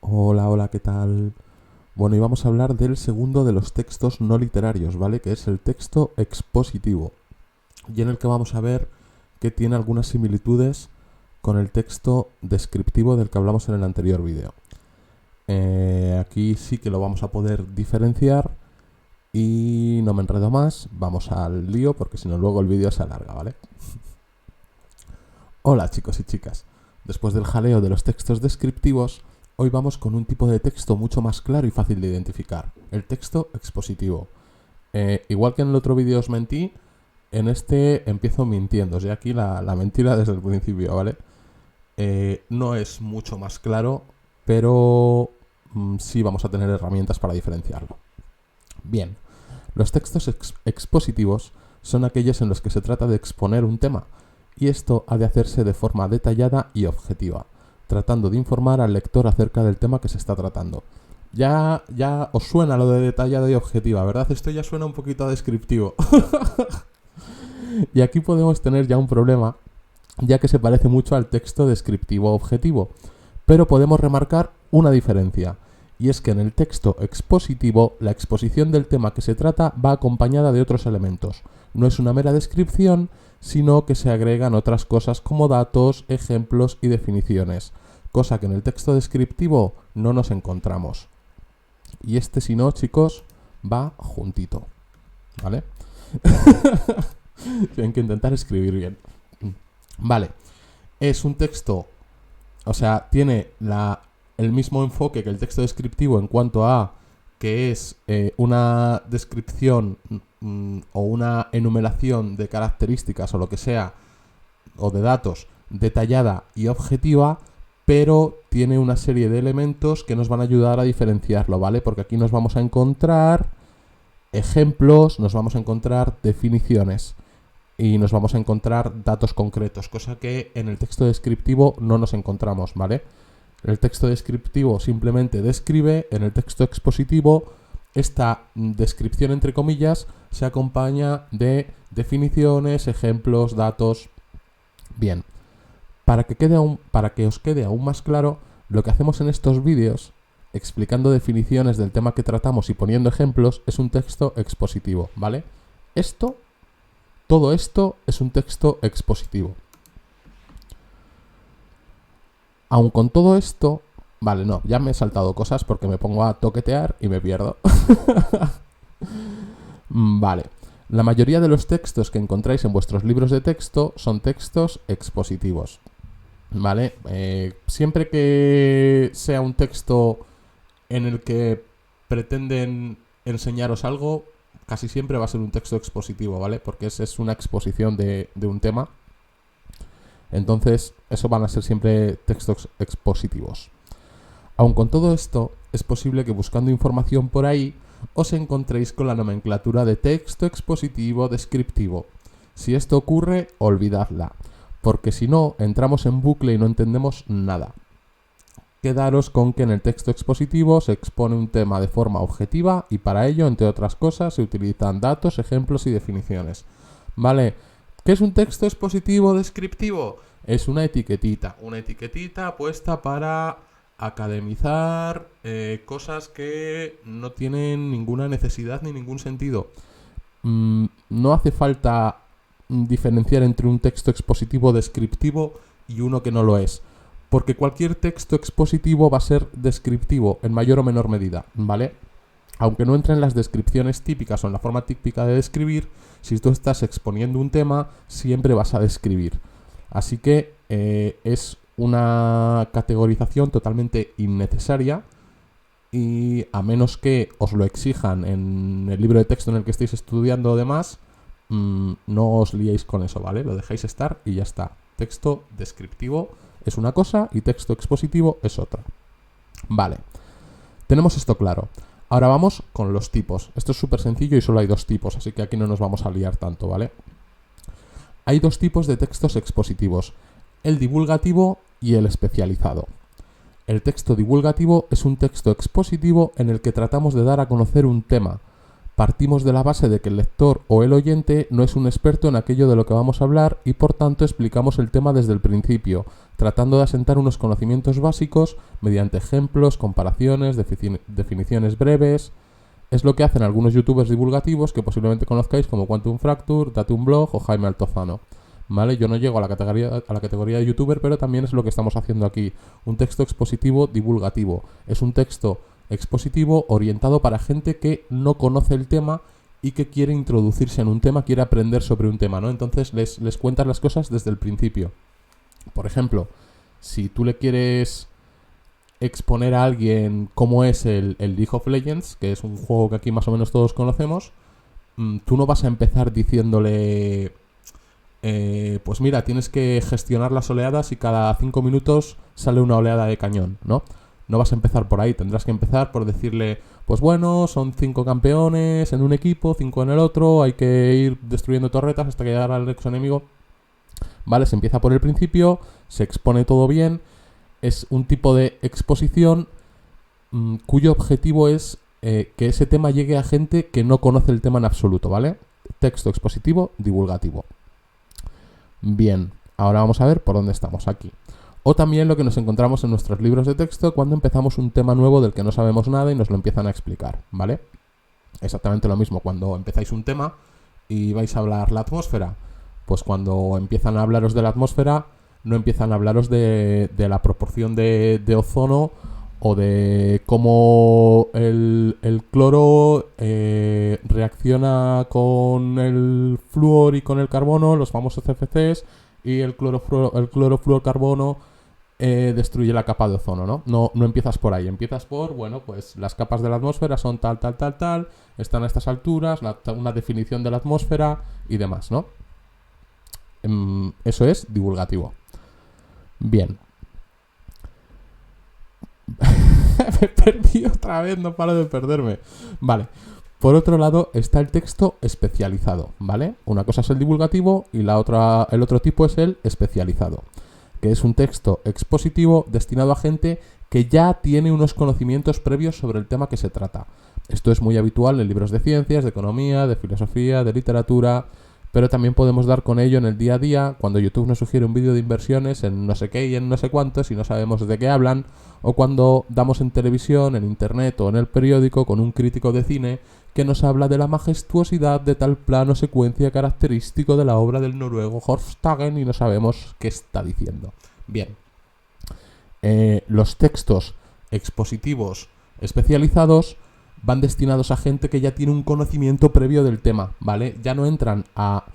Hola, hola, ¿qué tal? Bueno, y vamos a hablar del segundo de los textos no literarios, ¿vale? Que es el texto expositivo, y en el que vamos a ver que tiene algunas similitudes con el texto descriptivo del que hablamos en el anterior vídeo. Aquí sí que lo vamos a poder diferenciar y no me enredo más, vamos al lío porque si no luego el vídeo se alarga, ¿vale? Hola chicos y chicas, después del jaleo de los textos descriptivos, hoy vamos con un tipo de texto mucho más claro y fácil de identificar, el texto expositivo. Igual que en el otro vídeo os mentí, en este empiezo mintiendo, y aquí la mentira desde el principio, ¿vale? No es mucho más claro, pero sí vamos a tener herramientas para diferenciarlo. Bien, los textos expositivos son aquellos en los que se trata de exponer un tema, y esto ha de hacerse de forma detallada y objetiva, tratando de informar al lector acerca del tema que se está tratando. Ya os suena lo de detallada y objetiva, ¿verdad? Esto ya suena un poquito descriptivo. Y aquí podemos tener ya un problema, ya que se parece mucho al texto descriptivo objetivo. Pero podemos remarcar una diferencia, y es que en el texto expositivo la exposición del tema que se trata va acompañada de otros elementos. No es una mera descripción, sino que se agregan otras cosas como datos, ejemplos y definiciones, cosa que en el texto descriptivo no nos encontramos. Y este, si no, chicos, va juntito, ¿vale? Tienen que intentar escribir bien. Vale, es un texto, o sea, tiene el mismo enfoque que el texto descriptivo en cuanto a que es una descripción o una enumeración de características o lo que sea, o de datos detallada y objetiva, pero tiene una serie de elementos que nos van a ayudar a diferenciarlo, ¿vale? Porque aquí nos vamos a encontrar ejemplos, nos vamos a encontrar definiciones y nos vamos a encontrar datos concretos, cosa que en el texto descriptivo no nos encontramos, ¿vale? El texto descriptivo simplemente describe, en el texto expositivo esta descripción entre comillas se acompaña de definiciones, ejemplos, datos. Bien, para que os quede aún más claro, lo que hacemos en estos vídeos, explicando definiciones del tema que tratamos y poniendo ejemplos, es un texto expositivo, ¿vale? Todo esto es un texto expositivo. Aun con todo esto, vale, no, ya me he saltado cosas porque me pongo a toquetear y me pierdo. Vale, la mayoría de los textos que encontráis en vuestros libros de texto son textos expositivos. ¿Vale? Siempre que sea un texto en el que pretenden enseñaros algo, casi siempre va a ser un texto expositivo, ¿vale? Porque es una exposición de un tema. Entonces, eso van a ser siempre textos expositivos. Aun con todo esto, es posible que buscando información por ahí os encontréis con la nomenclatura de texto expositivo descriptivo. Si esto ocurre, olvidadla, porque si no, entramos en bucle y no entendemos nada. Quedaros con que en el texto expositivo se expone un tema de forma objetiva y para ello, entre otras cosas, se utilizan datos, ejemplos y definiciones. ¿Vale? ¿Qué es un texto expositivo descriptivo? Es una etiquetita puesta para academizar cosas que no tienen ninguna necesidad ni ningún sentido. No hace falta diferenciar entre un texto expositivo descriptivo y uno que no lo es, porque cualquier texto expositivo va a ser descriptivo en mayor o menor medida, ¿vale? Aunque no entre en las descripciones típicas o en la forma típica de describir, si tú estás exponiendo un tema, siempre vas a describir. Así que es una categorización totalmente innecesaria y a menos que os lo exijan en el libro de texto en el que estéis estudiando o demás, no os liéis con eso, ¿vale? Lo dejáis estar y ya está. Texto descriptivo es una cosa y texto expositivo es otra. Vale, tenemos esto claro. Ahora vamos con los tipos. Esto es súper sencillo y solo hay dos tipos, así que aquí no nos vamos a liar tanto, ¿vale? Hay dos tipos de textos expositivos, el divulgativo y el especializado. El texto divulgativo es un texto expositivo en el que tratamos de dar a conocer un tema, Partimos de la base de que el lector o el oyente no es un experto en aquello de lo que vamos a hablar y por tanto explicamos el tema desde el principio, tratando de asentar unos conocimientos básicos mediante ejemplos, comparaciones, definiciones breves. Es lo que hacen algunos youtubers divulgativos que posiblemente conozcáis como Quantum Fracture, Date un Blog o Jaime Altozano. ¿Vale? Yo no llego a la categoría de youtuber, pero también es lo que estamos haciendo aquí. Un texto expositivo divulgativo. Es un texto expositivo orientado para gente que no conoce el tema y que quiere introducirse en un tema, quiere aprender sobre un tema, ¿no? Entonces les cuentas las cosas desde el principio. Por ejemplo, si tú le quieres exponer a alguien cómo es el League of Legends, que es un juego que aquí más o menos todos conocemos, tú no vas a empezar diciéndole pues mira, tienes que gestionar las oleadas y cada 5 minutos sale una oleada de cañón, ¿no? No vas a empezar por ahí, tendrás que empezar por decirle, pues bueno, son 5 campeones en un equipo, 5 en el otro, hay que ir destruyendo torretas hasta llegar al nexo enemigo. Vale, se empieza por el principio, se expone todo bien, es un tipo de exposición cuyo objetivo es que ese tema llegue a gente que no conoce el tema en absoluto, ¿vale? Texto expositivo, divulgativo. Bien, ahora vamos a ver por dónde estamos aquí. O también lo que nos encontramos en nuestros libros de texto cuando empezamos un tema nuevo del que no sabemos nada y nos lo empiezan a explicar, ¿vale? Exactamente lo mismo cuando empezáis un tema y vais a hablar la atmósfera. Pues cuando empiezan a hablaros de la atmósfera, no empiezan a hablaros de la proporción de ozono o de cómo el cloro reacciona con el flúor y con el carbono, los famosos CFCs, y el clorofluorcarbono destruye la capa de ozono, ¿no? No empiezas por ahí, empiezas por, bueno, pues las capas de la atmósfera son tal, están a estas alturas, una definición de la atmósfera y demás, ¿no? Eso es divulgativo. Bien. Me perdí otra vez, no paro de perderme. Vale. Por otro lado está el texto especializado, ¿vale? Una cosa es el divulgativo y el otro tipo es el especializado, que es un texto expositivo destinado a gente que ya tiene unos conocimientos previos sobre el tema que se trata. Esto es muy habitual en libros de ciencias, de economía, de filosofía, de literatura, pero también podemos dar con ello en el día a día, cuando YouTube nos sugiere un vídeo de inversiones en no sé qué y en no sé cuántos y no sabemos de qué hablan, o cuando damos en televisión, en internet o en el periódico con un crítico de cine que nos habla de la majestuosidad de tal plano secuencia característico de la obra del noruego Hofstadter y no sabemos qué está diciendo. Bien, los textos expositivos especializados van destinados a gente que ya tiene un conocimiento previo del tema, ¿vale? Ya no entran a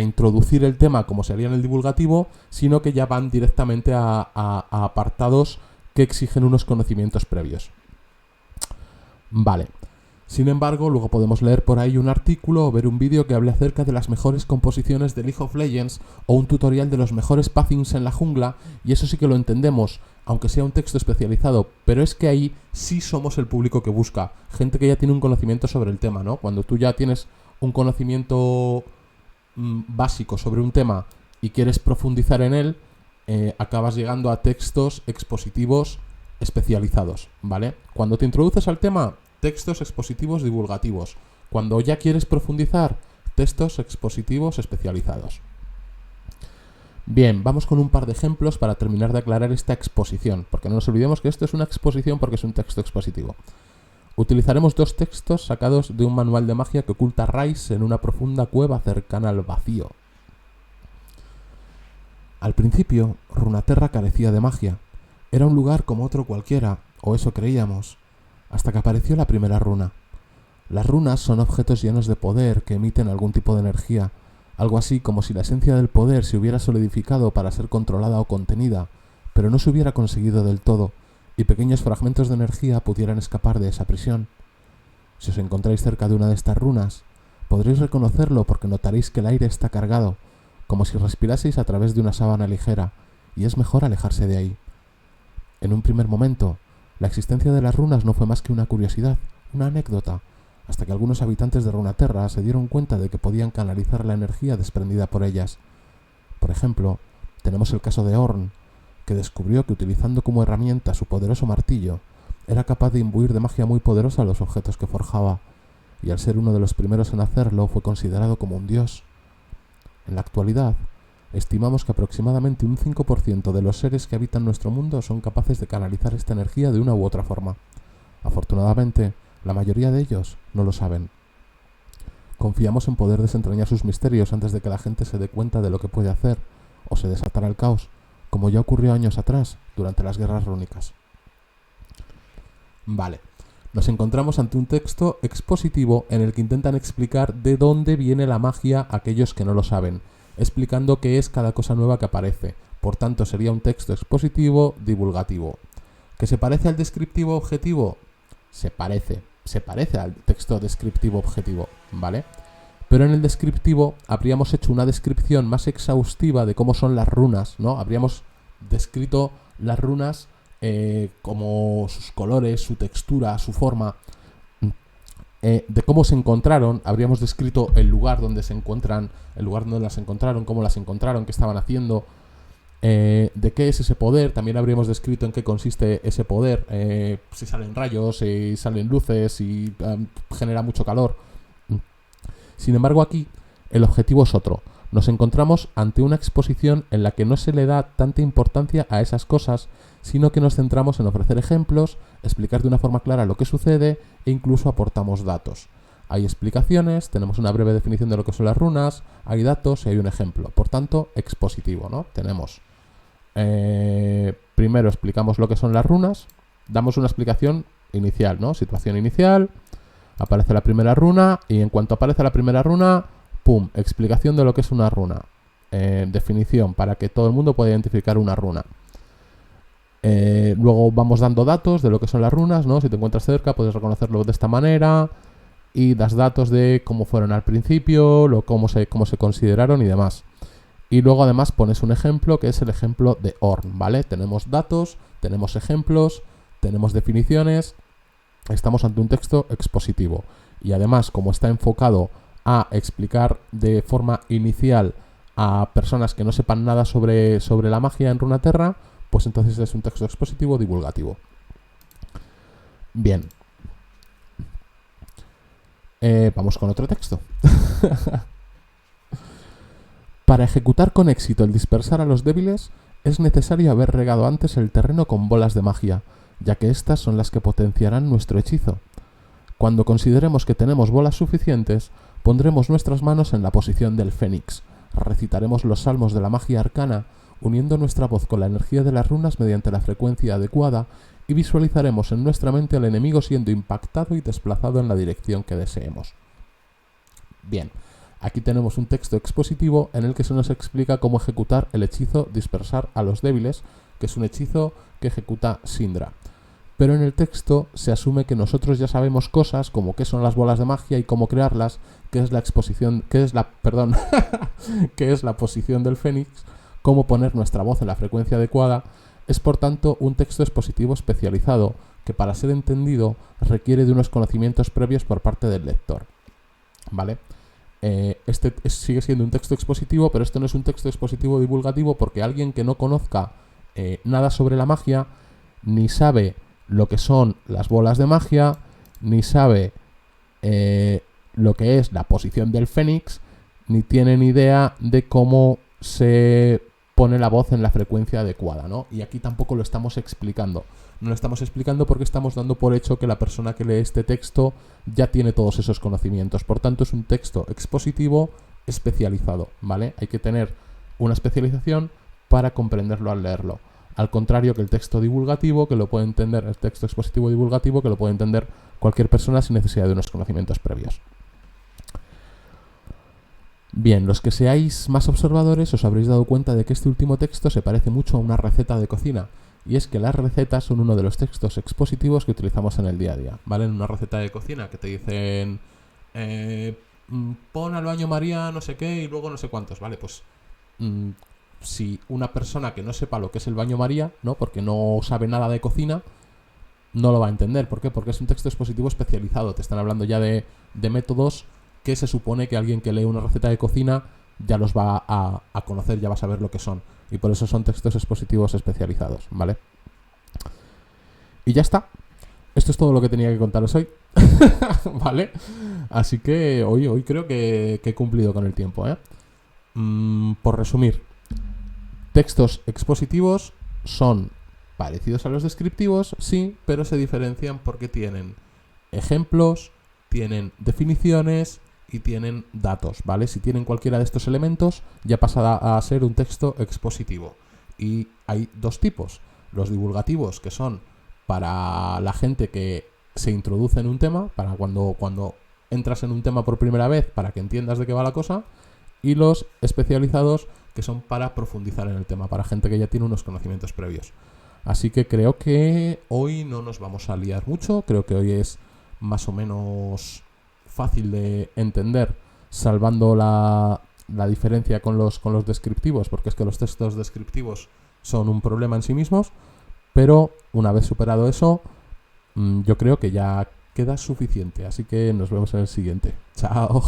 introducir el tema como sería en el divulgativo, sino que ya van directamente a apartados que exigen unos conocimientos previos. Vale. Sin embargo, luego podemos leer por ahí un artículo o ver un vídeo que hable acerca de las mejores composiciones de League of Legends o un tutorial de los mejores pathings en la jungla, y eso sí que lo entendemos, aunque sea un texto especializado, pero es que ahí sí somos el público que busca, gente que ya tiene un conocimiento sobre el tema, ¿no? Cuando tú ya tienes un conocimiento básico sobre un tema y quieres profundizar en él, acabas llegando a textos expositivos especializados, ¿vale? Cuando te introduces al tema, textos expositivos divulgativos. Cuando ya quieres profundizar, textos expositivos especializados. Bien, vamos con un par de ejemplos para terminar de aclarar esta exposición, porque no nos olvidemos que esto es una exposición porque es un texto expositivo. Utilizaremos 2 textos sacados de un manual de magia que oculta Rice en una profunda cueva cercana al vacío. Al principio, Runaterra carecía de magia. Era un lugar como otro cualquiera, o eso creíamos, hasta que apareció la primera runa. Las runas son objetos llenos de poder que emiten algún tipo de energía, algo así como si la esencia del poder se hubiera solidificado para ser controlada o contenida, pero no se hubiera conseguido del todo, y pequeños fragmentos de energía pudieran escapar de esa prisión. Si os encontráis cerca de una de estas runas, podréis reconocerlo porque notaréis que el aire está cargado, como si respiraseis a través de una sábana ligera, y es mejor alejarse de ahí. En un primer momento, la existencia de las runas no fue más que una curiosidad, una anécdota, hasta que algunos habitantes de Runaterra se dieron cuenta de que podían canalizar la energía desprendida por ellas. Por ejemplo, tenemos el caso de Ornn, que descubrió que utilizando como herramienta su poderoso martillo, era capaz de imbuir de magia muy poderosa los objetos que forjaba. y al ser uno de los primeros en hacerlo fue considerado como un dios. En la actualidad, estimamos que aproximadamente un 5% de los seres que habitan nuestro mundo son capaces de canalizar esta energía de una u otra forma. Afortunadamente, la mayoría de ellos no lo saben. Confiamos en poder desentrañar sus misterios antes de que la gente se dé cuenta de lo que puede hacer o se desatara el caos, como ya ocurrió años atrás, durante las guerras rúnicas. Vale, nos encontramos ante un texto expositivo en el que intentan explicar de dónde viene la magia a aquellos que no lo saben, explicando qué es cada cosa nueva que aparece. Por tanto, sería un texto expositivo divulgativo. ¿Que se parece al descriptivo objetivo? Se parece al texto descriptivo objetivo, ¿vale? Pero en el descriptivo habríamos hecho una descripción más exhaustiva de cómo son las runas, ¿no? Habríamos descrito las runas como sus colores, su textura, su forma, de cómo se encontraron. Habríamos descrito el lugar donde se encuentran, el lugar donde las encontraron, cómo las encontraron, qué estaban haciendo, de qué es ese poder. También habríamos descrito en qué consiste ese poder, si salen rayos, si salen luces, si genera mucho calor. Sin embargo, aquí el objetivo es otro. Nos encontramos ante una exposición en la que no se le da tanta importancia a esas cosas, sino que nos centramos en ofrecer ejemplos, explicar de una forma clara lo que sucede e incluso aportamos datos. Hay explicaciones, tenemos una breve definición de lo que son las runas, hay datos y hay un ejemplo. Por tanto, expositivo, ¿no? Tenemos, primero explicamos lo que son las runas, damos una explicación inicial, ¿no? Situación inicial, aparece la primera runa y en cuanto aparece la primera runa, ¡pum!, explicación de lo que es una runa. Definición para que todo el mundo pueda identificar una runa. Luego vamos dando datos de lo que son las runas, ¿no? Si te encuentras cerca puedes reconocerlo de esta manera y das datos de cómo fueron al principio, cómo se consideraron y demás. Y luego además pones un ejemplo que es el ejemplo de Orn, ¿vale? Tenemos datos, tenemos ejemplos, tenemos definiciones, estamos ante un texto expositivo. Y además, como está enfocado a explicar de forma inicial a personas que no sepan nada sobre la magia en Runaterra, pues entonces es un texto expositivo divulgativo. Bien. Vamos con otro texto. Para ejecutar con éxito el dispersar a los débiles, es necesario haber regado antes el terreno con bolas de magia, ya que estas son las que potenciarán nuestro hechizo. Cuando consideremos que tenemos bolas suficientes, pondremos nuestras manos en la posición del fénix, recitaremos los salmos de la magia arcana, uniendo nuestra voz con la energía de las runas mediante la frecuencia adecuada, y visualizaremos en nuestra mente al enemigo siendo impactado y desplazado en la dirección que deseemos. Bien, aquí tenemos un texto expositivo en el que se nos explica cómo ejecutar el hechizo dispersar a los débiles, que es un hechizo que ejecuta Syndra. Pero en el texto se asume que nosotros ya sabemos cosas como qué son las bolas de magia y cómo crearlas, qué es la exposición, qué es la posición del fénix, cómo poner nuestra voz en la frecuencia adecuada. Es por tanto un texto expositivo especializado que para ser entendido requiere de unos conocimientos previos por parte del lector, ¿vale? Sigue siendo un texto expositivo, pero esto no es un texto expositivo divulgativo porque alguien que no conozca nada sobre la magia, ni sabe lo que son las bolas de magia, ni sabe lo que es la posición del fénix, ni tiene ni idea de cómo se pone la voz en la frecuencia adecuada, ¿no? Y aquí tampoco lo estamos explicando. No lo estamos explicando porque estamos dando por hecho que la persona que lee este texto ya tiene todos esos conocimientos. Por tanto, es un texto expositivo especializado, ¿vale? Hay que tener una especialización para comprenderlo al leerlo. Al contrario que el texto divulgativo, que lo puede entender, el texto expositivo divulgativo, que lo puede entender cualquier persona sin necesidad de unos conocimientos previos. Bien, los que seáis más observadores os habréis dado cuenta de que este último texto se parece mucho a una receta de cocina, y es que las recetas son uno de los textos expositivos que utilizamos en el día a día, ¿vale? En una receta de cocina que te dicen pon al baño María no sé qué y luego no sé cuántos, ¿vale? Pues si una persona que no sepa lo que es el baño María, ¿no? Porque no sabe nada de cocina, no lo va a entender. ¿Por qué? Porque es un texto expositivo especializado. Te están hablando ya de métodos que se supone que alguien que lee una receta de cocina ya los va a conocer, ya va a saber lo que son. Y por eso son textos expositivos especializados, ¿vale? Y ya está. esto es todo lo que tenía que contaros hoy. ¿Vale? Así que hoy creo que he cumplido con el tiempo, ¿eh? Por resumir, textos expositivos son parecidos a los descriptivos, sí, pero se diferencian porque tienen ejemplos, tienen definiciones y tienen datos, ¿vale? Si tienen cualquiera de estos elementos, ya pasará a ser un texto expositivo. Y hay dos tipos: los divulgativos, que son para la gente que se introduce en un tema, para cuando entras en un tema por primera vez, para que entiendas de qué va la cosa, y los especializados, que son para profundizar en el tema, para gente que ya tiene unos conocimientos previos. Así que creo que hoy no nos vamos a liar mucho, creo que hoy es más o menos fácil de entender, salvando la diferencia con los descriptivos, porque es que los textos descriptivos son un problema en sí mismos, pero una vez superado eso, yo creo que ya queda suficiente. Así que nos vemos en el siguiente. Chao.